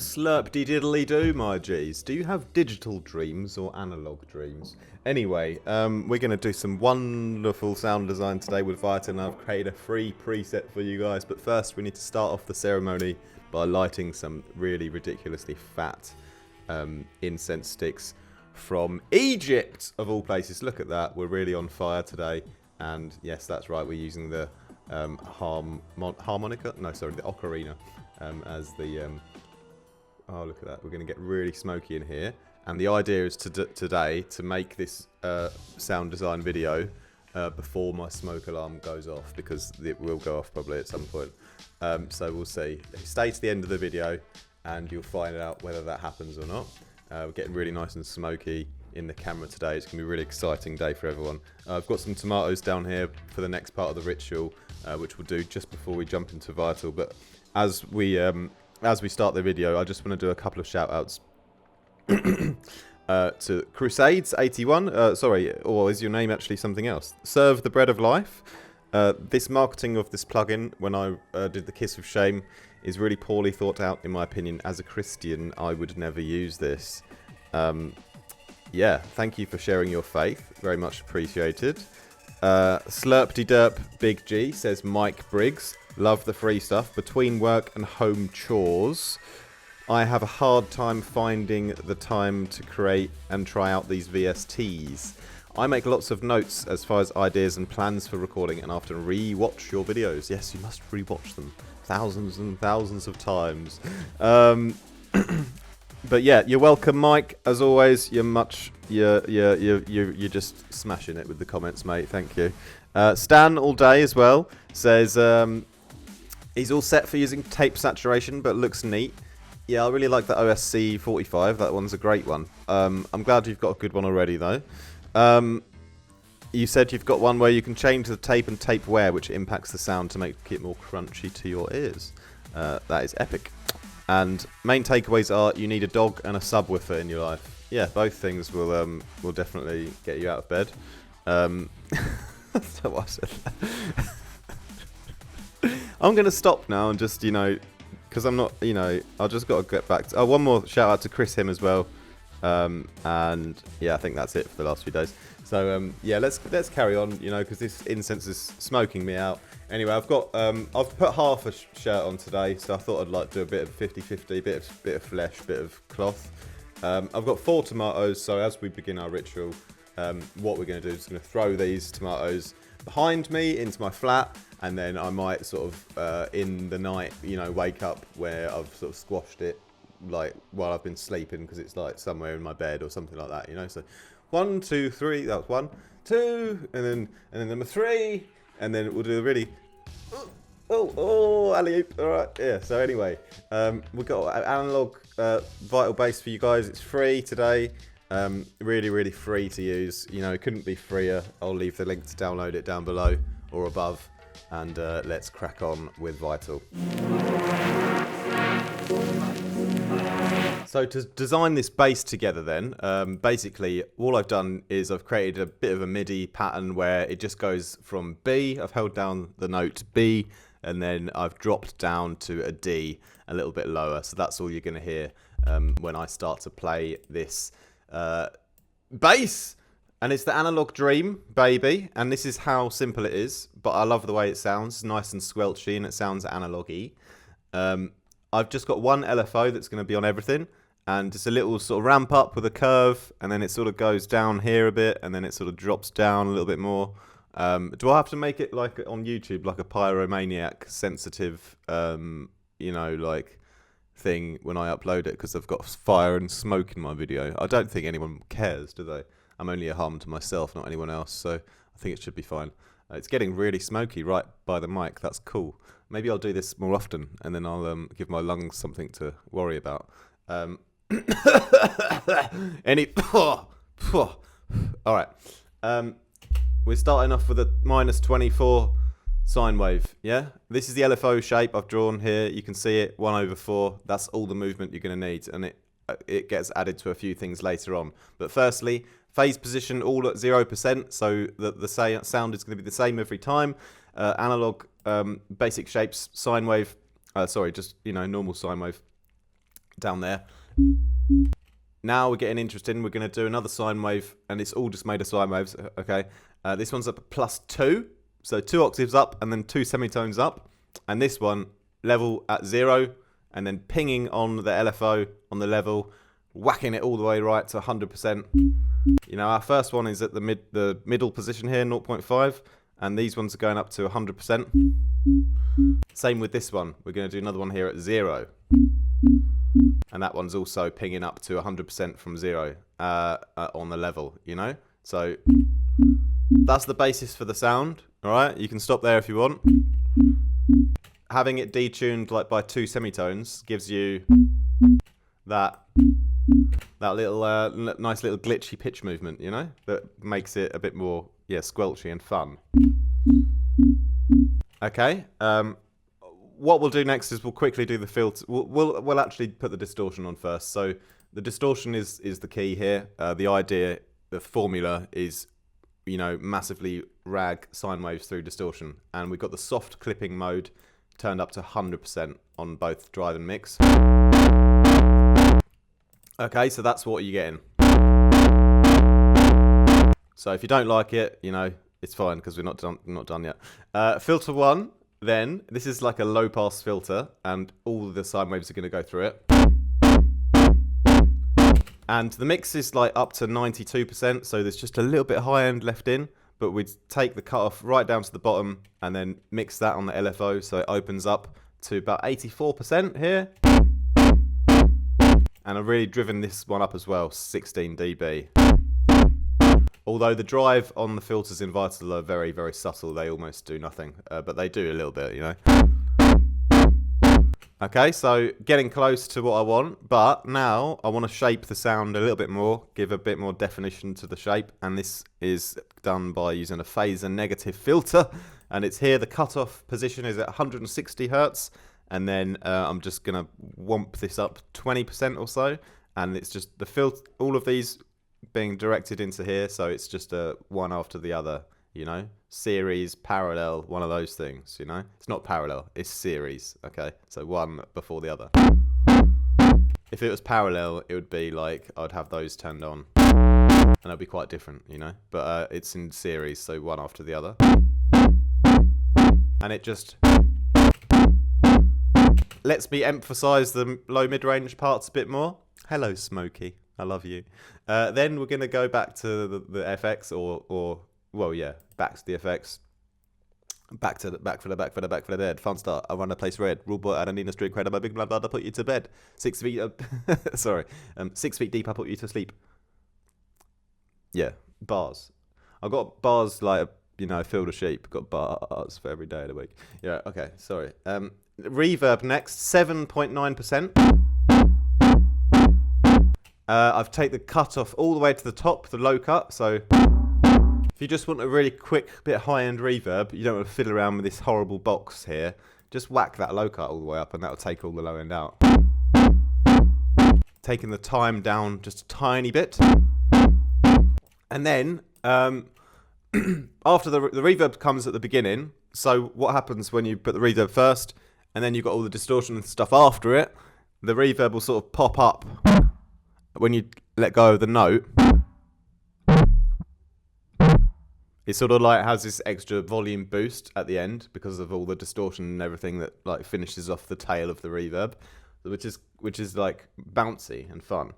Slurpdy diddly do, my G's. Do you have digital dreams or analog dreams? Anyway, we're going to do some wonderful sound design today with Vita, and I've created a free preset for you guys. But first, we need to start off the ceremony by lighting some really ridiculously fat incense sticks from Egypt, of all places. Look at that. We're really on fire today. And yes, that's right. We're using the harmonica? No, sorry, the ocarina as the... oh, look at that. We're going to get really smoky in here. And the idea is today to make this sound design video before my smoke alarm goes off, because it will go off probably at some point. So we'll see. Stay to the end of the video and you'll find out whether that happens or not. We're getting really nice and smoky in the camera today. It's going to be a really exciting day for everyone. I've got some tomatoes down here for the next part of the ritual, which we'll do just before we jump into Vital. But as we start the video, I just want to do a couple of shout-outs to Crusades81. Sorry, or is your name actually something else? Serve the Bread of Life. This marketing of this plugin, when I did the Kiss of Shame, is really poorly thought out, in my opinion. As a Christian, I would never use this. Yeah, thank you for sharing your faith. Very much appreciated. Slurpty Derp Big G says Mike Briggs. Love the free stuff. Between work and home chores, I have a hard time finding the time to create and try out these VSTs. I make lots of notes as far as ideas and plans for recording, and often re-watch your videos. Yes, you must re-watch them thousands and thousands of times. But yeah, you're welcome, Mike. As always, you're just smashing it with the comments, mate. Thank you. Stan all day as well says he's all set for using tape saturation, but looks neat. Yeah, I really like the OSC 45. That one's a great one. I'm glad you've got a good one already, though. You said you've got one where you can change the tape and tape wear, which impacts the sound to make it more crunchy to your ears. That is epic. And main takeaways are you need a dog and a subwoofer in your life. Yeah, both things will definitely get you out of bed. That's what I said. I'm going to stop now and just, because I'm not, I've just got to get back to... Oh, one more shout out to Chris Him as well. And yeah, I think that's it for the last few days. So yeah, let's carry on, because this incense is smoking me out. Anyway, I've put half a shirt on today, so I thought I'd like do a bit of 50-50, bit of flesh, bit of cloth. I've got 4 tomatoes, so as we begin our ritual, what we're going to do is going to throw these tomatoes behind me into my flat, and then I might sort of in the night, wake up where I've sort of squashed it, like while I've been sleeping, because it's like somewhere in my bed or something like that, So 1, 2, 3. That was 1, 2, and then number 3, and then we'll do a really alley-oop. All right, yeah. So anyway, we've got an Analogue Vital bass for you guys. It's free today. Really, really free to use. It couldn't be freer. I'll leave the link to download it down below or above, and let's crack on with Vital. So to design this bass together then, basically all I've done is I've created a bit of a MIDI pattern where it just goes from B, I've held down the note B, and then I've dropped down to a D a little bit lower. So that's all you're going to hear when I start to play this bass. And it's the Analogue Dream, baby. And this is how simple it is, but I love the way it sounds, nice and squelchy, and it sounds analogue-y. I've just got one LFO that's going to be on everything. And it's a little sort of ramp up with a curve, and then it sort of goes down here a bit, and then it sort of drops down a little bit more. Do I have to make it like on YouTube, like a pyromaniac sensitive, like thing when I upload it, because I've got fire and smoke in my video? I don't think anyone cares, do they? I'm only a harm to myself, not anyone else, so I think it should be fine. It's getting really smoky right by the mic. That's cool. Maybe I'll do this more often, and then I'll give my lungs something to worry about. All right. We're starting off with a -24 sine wave. Yeah, this is the LFO shape I've drawn here. You can see it 1/4. That's all the movement you're going to need, and it gets added to a few things later on. But firstly, phase position all at 0%, so the sound is going to be the same every time. Analog basic shapes, sine wave. Sorry, just normal sine wave. down there. Now we're getting interesting. We're going to do another sine wave, and it's all just made of sine waves. Okay, this one's up at +2, so 2 octaves up and then 2 semitones up, and this one level at 0 and then pinging on the LFO on the level, whacking it all the way right to 100%. You know, our first one is at the middle position here, 0.5, and these ones are going up to 100%. Same with this one. We're going to do another one here at 0. And that one's also pinging up to 100% from 0 on the level, you know? So that's the basis for the sound, all right? You can stop there if you want. Having it detuned like by 2 semitones gives you that little nice little glitchy pitch movement, you know? That makes it a bit more, squelchy and fun. Okay, what we'll do next is we'll quickly do the filter. We'll actually put the distortion on first. So the distortion is the key here. The idea, the formula is, you know, massively rag sine waves through distortion. And we've got the soft clipping mode turned up to 100% on both drive and mix. Okay, so that's what you're getting. So if you don't like it, you know, it's fine because we're not done yet. Filter 1. Then, this is like a low-pass filter, and all the sine waves are going to go through it. And the mix is like up to 92%, so there's just a little bit high end left in, but we'd take the cutoff right down to the bottom and then mix that on the LFO, so it opens up to about 84% here. And I've really driven this one up as well, 16 dB. Although the drive on the filters in Vital are very, very subtle. They almost do nothing, but they do a little bit, you know. Okay, so getting close to what I want, but now I want to shape the sound a little bit more, give a bit more definition to the shape, and this is done by using a phaser negative filter, and it's here, the cutoff position is at 160 Hertz, and then I'm just going to whomp this up 20% or so, and it's just the filter, all of these being directed into here, so it's just a one after the other, you know, series, parallel, one of those things, you know. It's not parallel, it's series. Okay, so one before the other. If it was parallel, it would be like I'd have those turned on, and it'd be quite different, you know. But it's in series, so one after the other, and it just lets me emphasize the low mid-range parts a bit more. Hello, Smokey. I love you. Then we're going to go back to the FX back to the FX. Back for the bed. Fun start. I run a place red. Rule boy, I don't need a street cred. I'm a big blood. I put you to bed. 6 feet. 6 feet deep. I put you to sleep. Yeah, bars. I've got bars like a field of sheep. Got bars for every day of the week. Yeah. Okay. Sorry. Reverb next. 7.9%. I've taken the cutoff all the way to the top, the low cut. So if you just want a really quick bit of high-end reverb, you don't want to fiddle around with this horrible box here, just whack that low cut all the way up and that'll take all the low end out. Taking the time down just a tiny bit. And then, after the reverb comes at the beginning, so what happens when you put the reverb first, and then you've got all the distortion and stuff after it, the reverb will sort of pop up when you let go of the note. It sort of like has this extra volume boost at the end because of all the distortion and everything that like finishes off the tail of the reverb, which is like bouncy and fun.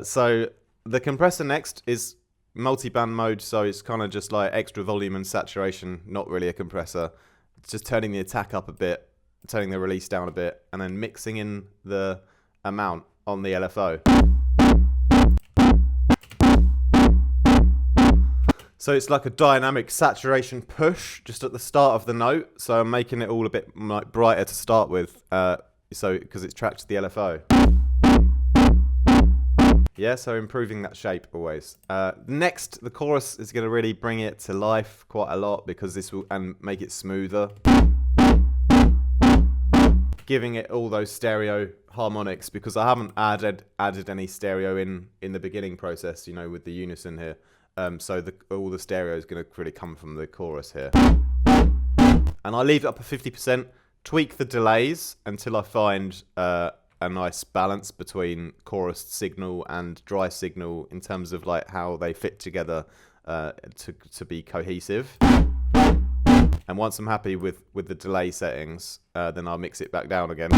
So the compressor next is multi-band mode, so it's kind of just like extra volume and saturation, not really a compressor. It's just turning the attack up a bit, turning the release down a bit, and then mixing in the amount on the LFO. So it's like a dynamic saturation push just at the start of the note. So I'm making it all a bit like brighter to start with, because it's tracked to the LFO. Yeah, so improving that shape always. Next, the chorus is going to really bring it to life quite a lot because this will and make it smoother, giving it all those stereo harmonics because I haven't added any stereo in the beginning process, you know, with the unison here. So all the stereo is going to really come from the chorus here. And I leave it up at 50%, tweak the delays until I find a nice balance between chorus signal and dry signal in terms of like how they fit together to be cohesive. And once I'm happy with the delay settings, then I'll mix it back down again.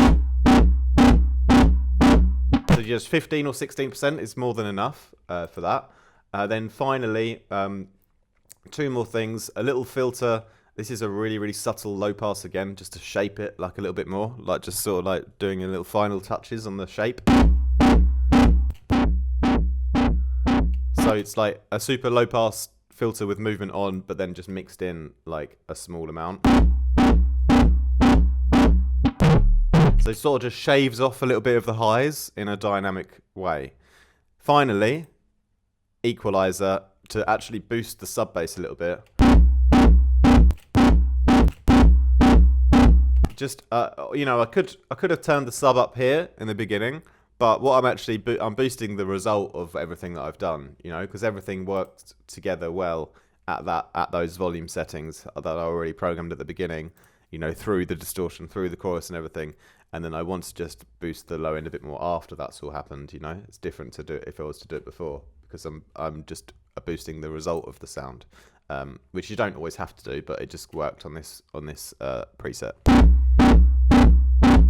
So just 15 or 16% is more than enough for that. Then finally, two more things. A little filter. This is a really, really subtle low pass again, just to shape it like a little bit more, like just sort of like doing a little final touches on the shape. So it's like a super low pass filter with movement on, but then just mixed in like a small amount. So it sort of just shaves off a little bit of the highs in a dynamic way. Finally, equalizer to actually boost the sub bass a little bit. Just you know, I could have turned the sub up here in the beginning, but what I'm actually I'm boosting the result of everything that I've done, you know, because everything worked together well at those volume settings that I already programmed at the beginning, you know, through the distortion, through the chorus and everything. And then I want to just boost the low end a bit more after that's all happened, you know. It's different to do it if I was to do it before, because I'm just boosting the result of the sound, which you don't always have to do, but it just worked on this preset.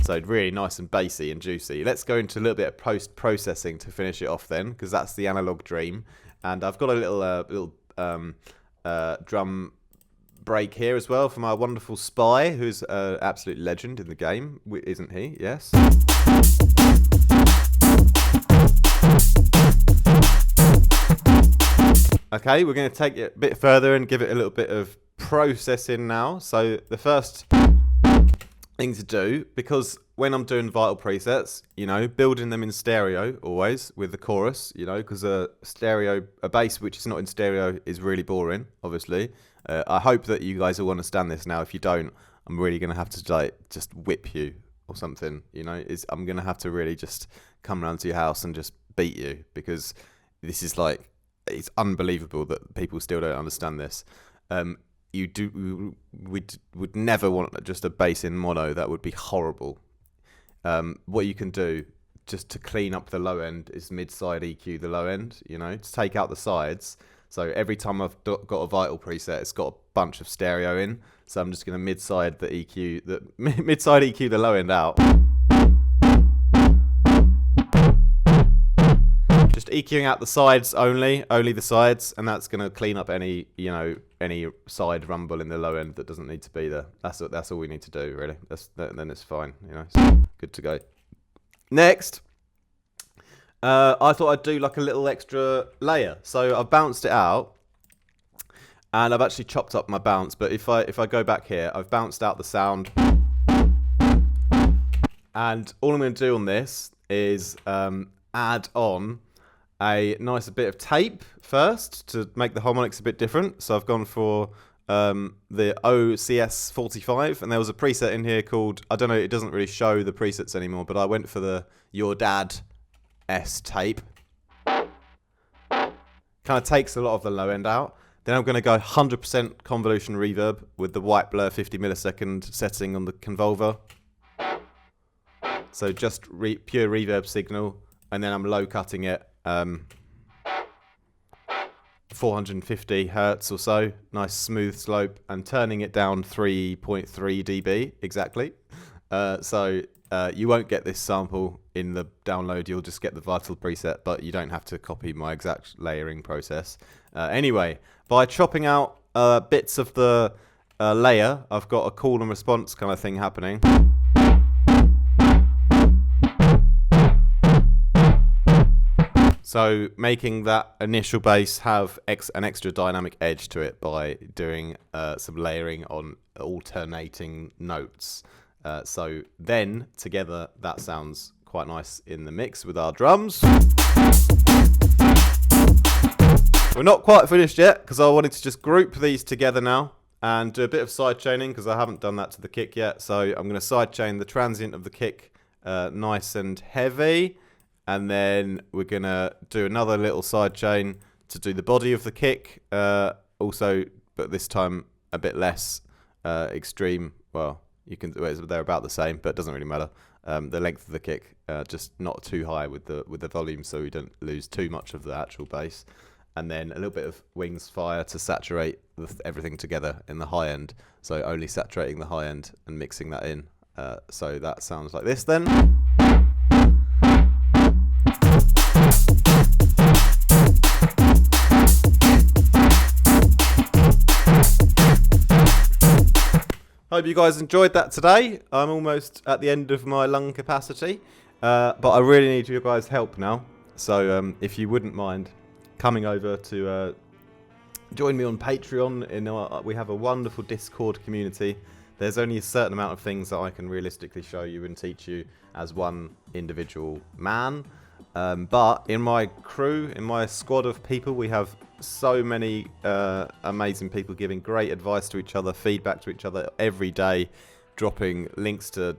So really nice and bassy and juicy. Let's go into a little bit of post-processing to finish it off then, because that's the Analogue dream. And I've got a little drum break here as well from our wonderful Spy, who's an absolute legend in the game, isn't he? Yes. Okay, we're going to take it a bit further and give it a little bit of processing now. So the first thing to do, because when I'm doing vital presets, you know, building them in stereo always with the chorus, you know, because a bass which is not in stereo is really boring, obviously. I hope that you guys all understand this now. If you don't, I'm really going to have to like just whip you or something, you know. I'm going to have to really just come around to your house and just beat you, because this is like, it's unbelievable that people still don't understand this. We would never want just a bass in mono. That would be horrible. What you can do just to clean up the low end is mid-side EQ the low end, you know, to take out the sides. So every time I've got a vital preset, it's got a bunch of stereo in. So I'm just going to mid-side the EQ, mid-side EQ the low end out. Just EQing out the sides only the sides, and that's going to clean up any side rumble in the low end that doesn't need to be there. That's all we need to do, really. Then it's fine, you know. So good to go. Next, I thought I'd do like a little extra layer. So I've bounced it out, and I've actually chopped up my bounce. But if I go back here, I've bounced out the sound, and all I'm going to do on this is add on a nice bit of tape first to make the harmonics a bit different. So I've gone for the OCS 45, and there was a preset in here called, I don't know, it doesn't really show the presets anymore, but I went for the Your Dad S tape. Kind of takes a lot of the low end out. Then I'm going to go 100% convolution reverb with the white blur 50 millisecond setting on the convolver. So just pure reverb signal, and then I'm low cutting it 450 hertz or so, nice smooth slope, and turning it down 3.3 dB exactly. So you won't get this sample in the download, you'll just get the vital preset, but you don't have to copy my exact layering process. Anyway, by chopping out bits of the layer, I've got a call and response kind of thing happening. So making that initial bass have an extra dynamic edge to it by doing some layering on alternating notes. So then together that sounds quite nice in the mix with our drums. We're not quite finished yet, because I wanted to just group these together now and do a bit of side chaining, because I haven't done that to the kick yet. So I'm going to side chain the transient of the kick nice and heavy. And then we're going to do another little side chain to do the body of the kick. Also, but this time a bit less extreme. Well, They're about the same, but it doesn't really matter. The length of the kick, just not too high with the volume, so we don't lose too much of the actual bass. And then a little bit of wings fire to saturate everything together in the high end. So only saturating the high end and mixing that in. So that sounds like this then. Hope you guys enjoyed that today. I'm almost at the end of my lung capacity, but I really need your guys' help now. So if you wouldn't mind coming over to join me on Patreon. We have a wonderful Discord community. There's only a certain amount of things that I can realistically show you and teach you as one individual man. But in my crew, in my squad of people, we have so many amazing people giving great advice to each other, feedback to each other every day, dropping links to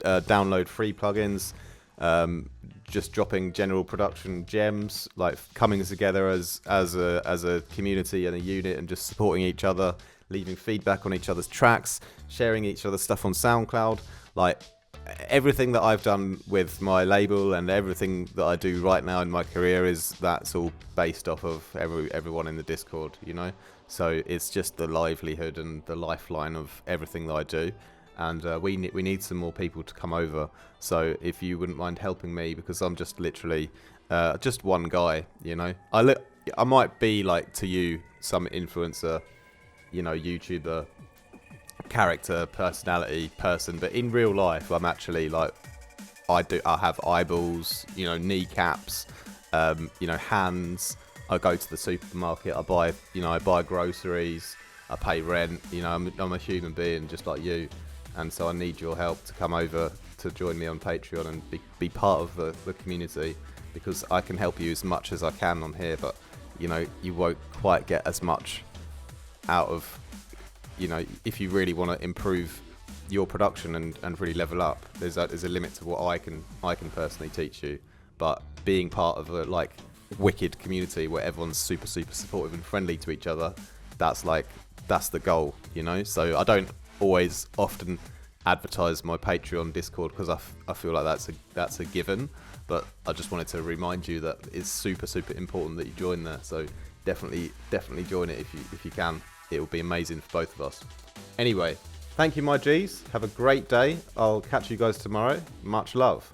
download free plugins, just dropping general production gems, like coming together as a community and a unit and just supporting each other, leaving feedback on each other's tracks, sharing each other's stuff on SoundCloud. Like everything that I've done with my label and everything that I do right now in my career that's all based off of everyone in the Discord, you know. So it's just the livelihood and the lifeline of everything that I do. And we need some more people to come over. So if you wouldn't mind helping me, because I'm just literally just one guy, you know. I might be like to you some influencer, you know, YouTuber, character, personality, person, but in real life I'm actually like I have eyeballs, you know, kneecaps, you know, hands. I go to the supermarket, I buy groceries, I pay rent, you know. I'm a human being just like you. And so I need your help to come over to join me on Patreon and be part of the community, because I can help you as much as I can on here, but, you know, you won't quite get as much out of, you know, if you really want to improve your production and really level up, there's a limit to what I can personally teach you. But being part of a, like, wicked community where everyone's super, super supportive and friendly to each other, that's the goal, you know? So I don't often advertise my Patreon Discord because I feel like that's a given, but I just wanted to remind you that it's super, super important that you join there. So definitely join it if you can. It will be amazing for both of us. Anyway, thank you, my G's. Have a great day. I'll catch you guys tomorrow. Much love.